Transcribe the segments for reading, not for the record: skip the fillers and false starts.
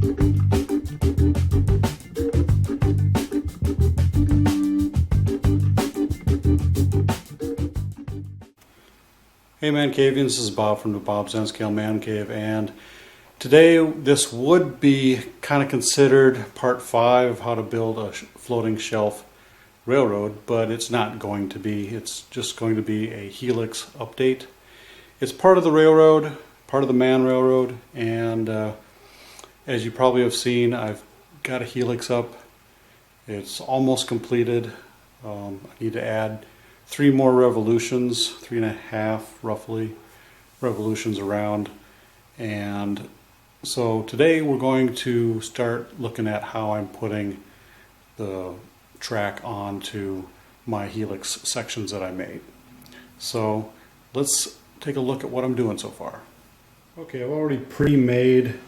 Hey ManCavians, this is Bob from the Bob's N-Scale Man Cave, and today this would be kind of considered part 5 of how to build a floating shelf railroad, but it's not going to be. It's just going to be a Helix update. It's part of the railroad, part of the Man Railroad, and as you probably have seen, I've got a Helix up. It's almost completed. I need to add 3 more revolutions, 3.5 roughly revolutions around, and so today we're going to start looking at how I'm putting the track onto my Helix sections that I made. So let's take a look at what I'm doing so far. Okay, I've already pre-made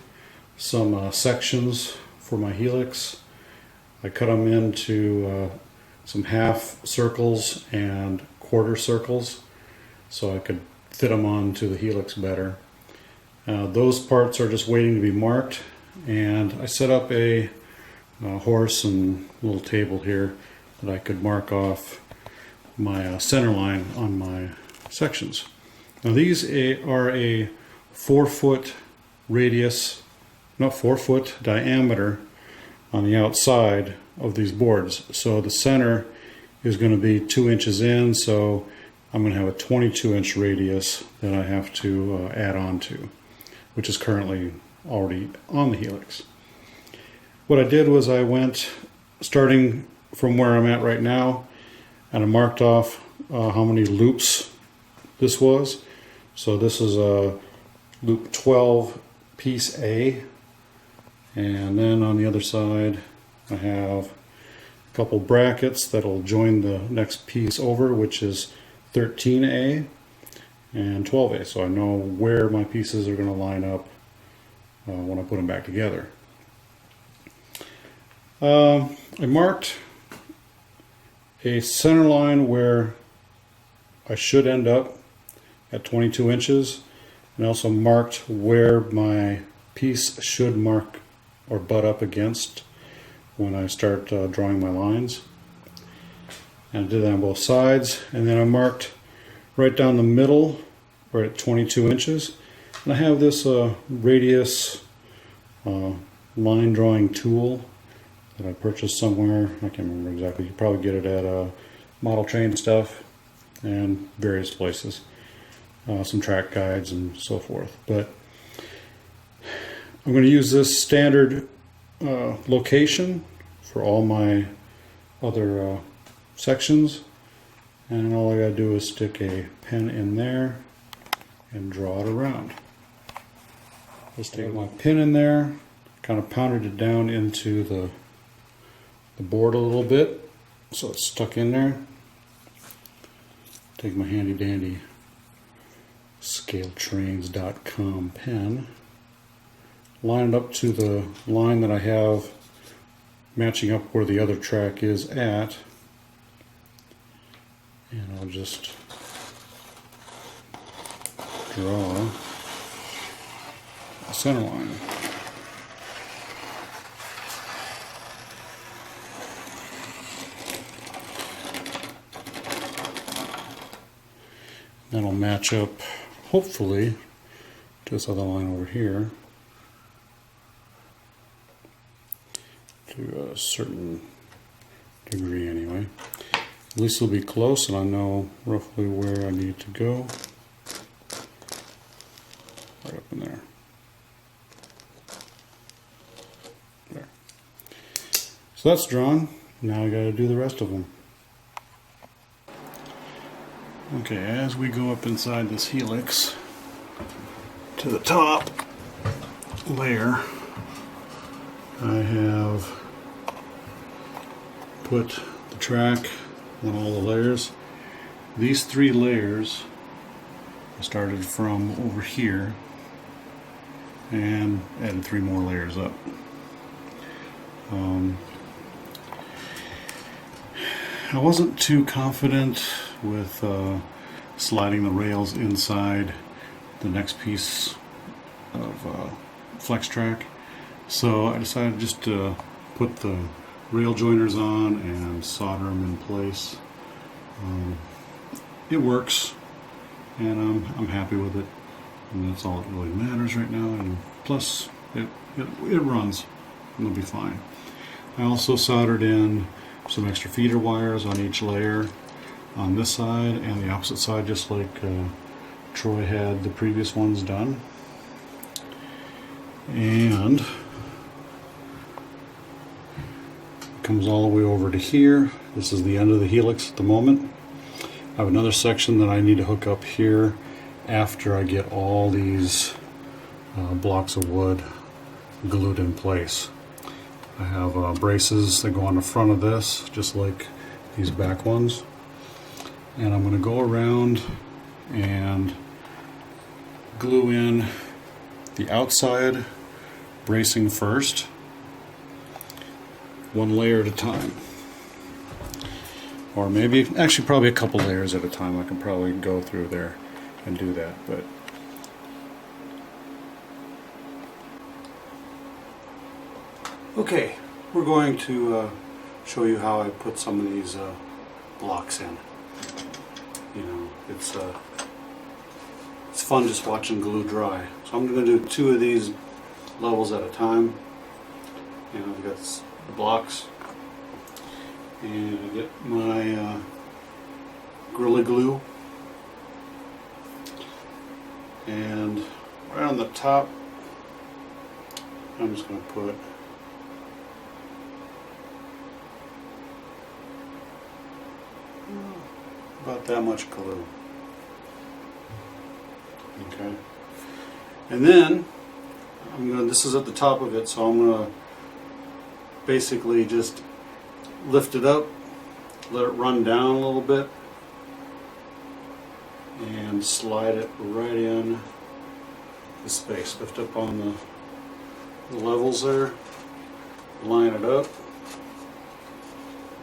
some sections for my Helix. I cut them into some half circles and quarter circles so I could fit them onto the Helix better. Those parts are just waiting to be marked, and I set up a horse and little table here that I could mark off my center line on my sections. Now these are a 4-foot radius, not 4-foot diameter on the outside of these boards. So the center is going to be 2 inches in, so I'm going to have a 22-inch radius that I have to add on to, which is currently already on the Helix. What I did was I went, starting from where I'm at right now, and I marked off how many loops this was. So this is a loop 12 piece A, and then on the other side I have a couple brackets that'll join the next piece over, which is 13A and 12A, so I know where my pieces are going to line up when I put them back together. I marked a center line where I should end up at 22 inches, and also marked where my piece should mark or butt up against when I start drawing my lines. And I did that on both sides, and then I marked right down the middle, right at 22 inches. And I have this radius line drawing tool that I purchased somewhere. I can't remember exactly. You probably get it at Model Train stuff and various places. Some track guides and so forth. But I'm going to use this standard location for all my other sections, and all I got to do is stick a pen in there and draw it around. Just take my pin in there, kind of pounded it down into the board a little bit so it's stuck in there. Take my handy dandy scaletrains.com pen, line it up to the line that I have matching up where the other track is at, and I'll just draw a center line. That'll match up, hopefully, to this other line over here to a certain degree anyway. At least it'll be close and I know roughly where I need to go. Right up in there. There. So that's drawn. Now I gotta do the rest of them. Okay, as we go up inside this Helix to the top layer, I have put the track on all the layers. These 3 layers I started from over here and added 3 more layers up. I wasn't too confident with sliding the rails inside the next piece of flex track, So I decided just to put the rail joiners on and solder them in place. It works, and I'm happy with it, and that's all that really matters right now. And plus, it runs, and it'll be fine. I also soldered in some extra feeder wires on each layer, on this side and the opposite side, just like Troy had the previous ones done. And it comes all the way over to here. This is the end of the Helix at the moment. I have another section that I need to hook up here after I get all these blocks of wood glued in place. I have braces that go on the front of this, just like these back ones. And I'm going to go around and glue in the outside bracing first, one layer at a time. Or maybe, actually probably a couple layers at a time. I can probably go through there and do that. But okay, we're going to show you how I put some of these blocks in. You know, it's fun just watching glue dry. So I'm going to do 2 of these levels at a time. And I've got the blocks. And I get my Gorilla Glue, and right on the top I'm just going to put about that much glue. Okay, and then this is at the top of it, so I'm going to basically just lift it up, let it run down a little bit, and slide it right in the space. Lift up on the levels there, line it up,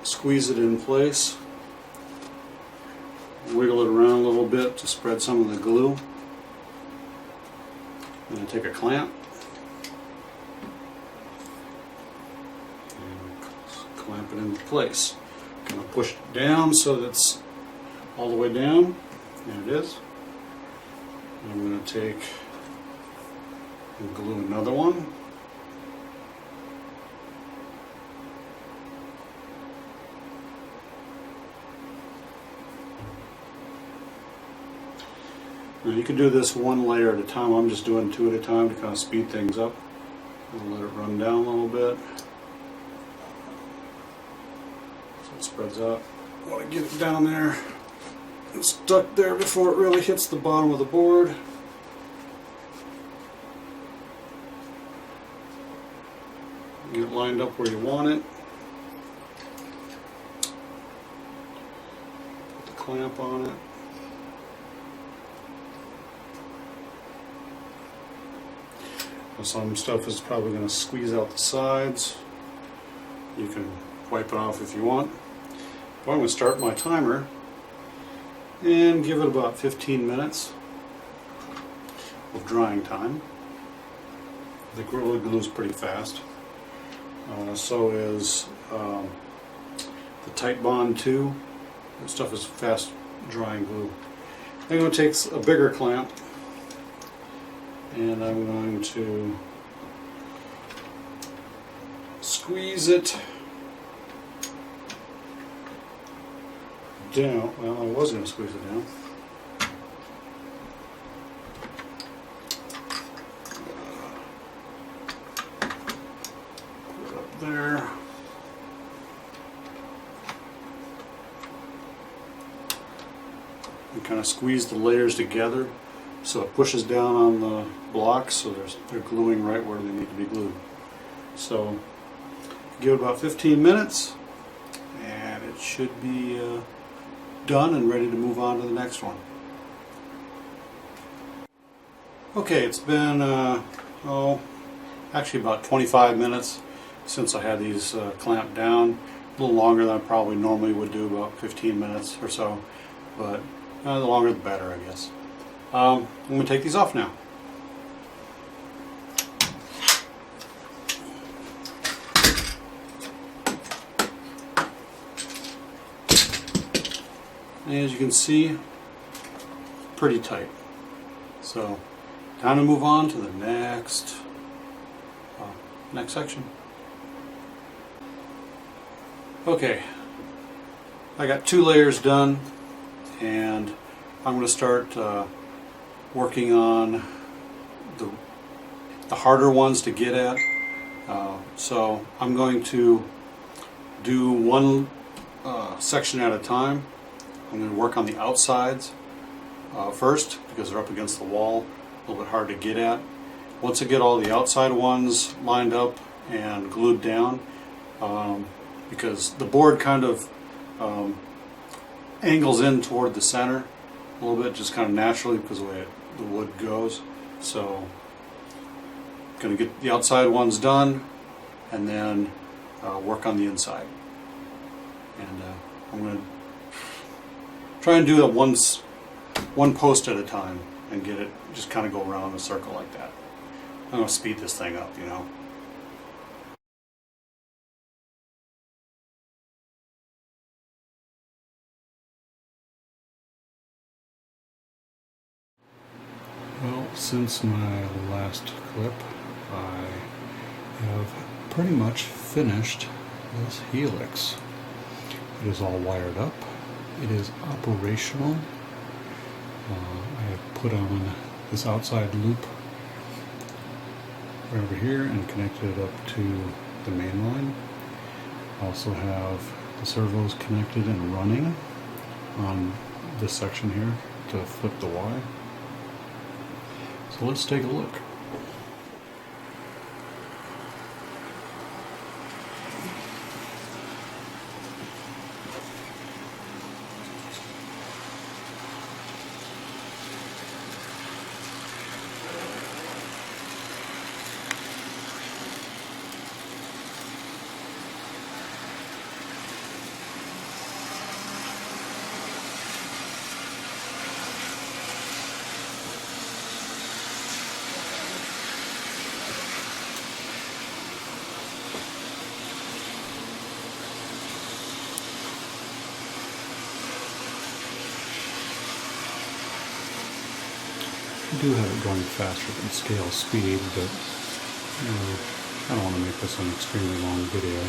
squeeze it in place, wiggle it around a little bit to spread some of the glue, and then take a clamp, clamp it into place. I'm going to push it down so that's all the way down. There it is. And I'm going to take and glue another one. Now you can do this one layer at a time. I'm just doing 2 at a time to kind of speed things up. I'll let it run down a little bit. Spreads out. I want to get it down there and stuck there before it really hits the bottom of the board. Get it lined up where you want it. Put the clamp on it. Now some stuff is probably going to squeeze out the sides. You can wipe it off if you want. Well, I'm going to start my timer and give it about 15 minutes of drying time. The Gorilla Glue is pretty fast. So is the Tight Bond 2. That stuff is fast drying glue. I'm going to take a bigger clamp and I'm going to squeeze it down. Well, I was going to squeeze it down. Put it up there. And kind of squeeze the layers together so it pushes down on the blocks so they're gluing right where they need to be glued. So give it about 15 minutes and it should be done and ready to move on to the next one. Okay, it's been actually about 25 minutes since I had these clamped down. A little longer than I probably normally would do, about 15 minutes or so, but the longer the better, I guess. I'm going to take these off now. And as you can see, pretty tight. So time to move on to the next section. Okay, I got 2 layers done, and I'm going to start working on the harder ones to get at. So I'm going to do one section at a time. I'm going to work on the outsides first, because they're up against the wall, a little bit hard to get at. Once I get all the outside ones lined up and glued down, because the board kind of angles in toward the center a little bit, just kind of naturally because of the way the wood goes. So I'm going to get the outside ones done and then work on the inside. And I'm going to try and do it one post at a time and get it, just kind of go around in a circle like that. I'm going to speed this thing up, you know. Well, since my last clip, I have pretty much finished this Helix. It is all wired up. It is operational. I have put on this outside loop right over here and connected it up to the main line. I also have the servos connected and running on this section here to flip the Y. So let's take a look. I do have it going faster than scale speed, but I don't want to make this an extremely long video.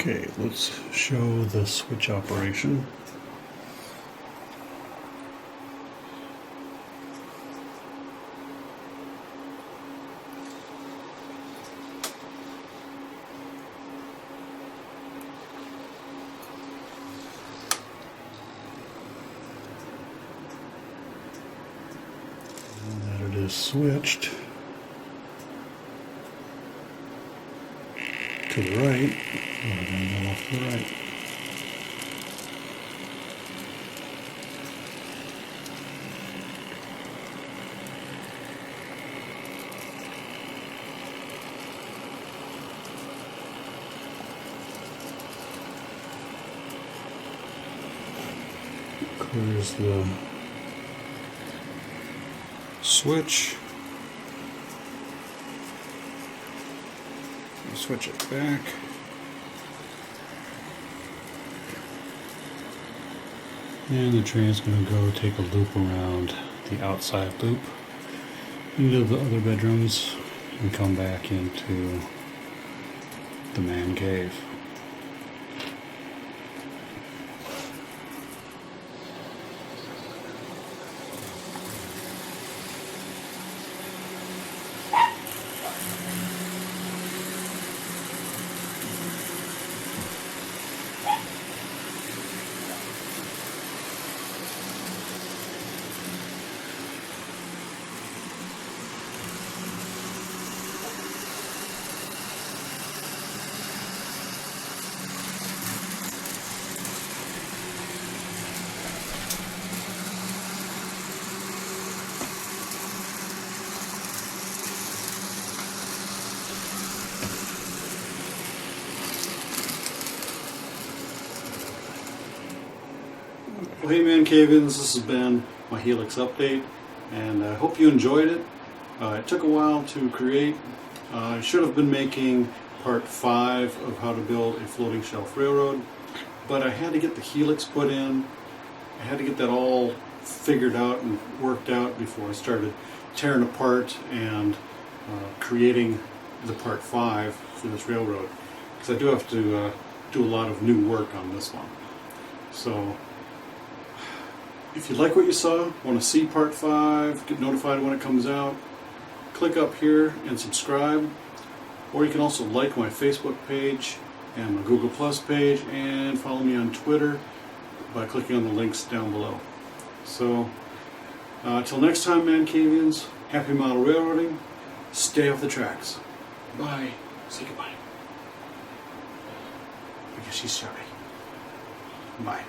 Okay, let's show the switch operation. this switched to the right. We're going to go off to the right. Clears the switch. Switch it back. And the train is going to go take a loop around the outside loop into the other bedrooms and come back into the man cave. Well, hey ManCavians, this has been my Helix update, and I hope you enjoyed it. It took a while to create. I should have been making part 5 of how to build a floating shelf railroad, but I had to get the Helix put in. I had to get that all figured out and worked out before I started tearing apart and creating the part 5 for this railroad, because I do have to do a lot of new work on this one. So if you like what you saw, want to see part 5, get notified when it comes out, click up here and subscribe. Or you can also like my Facebook page and my Google Plus page, and follow me on Twitter by clicking on the links down below. So till next time, ManCavians, happy model railroading, stay off the tracks. Bye. Say goodbye. Because she's shy. Bye.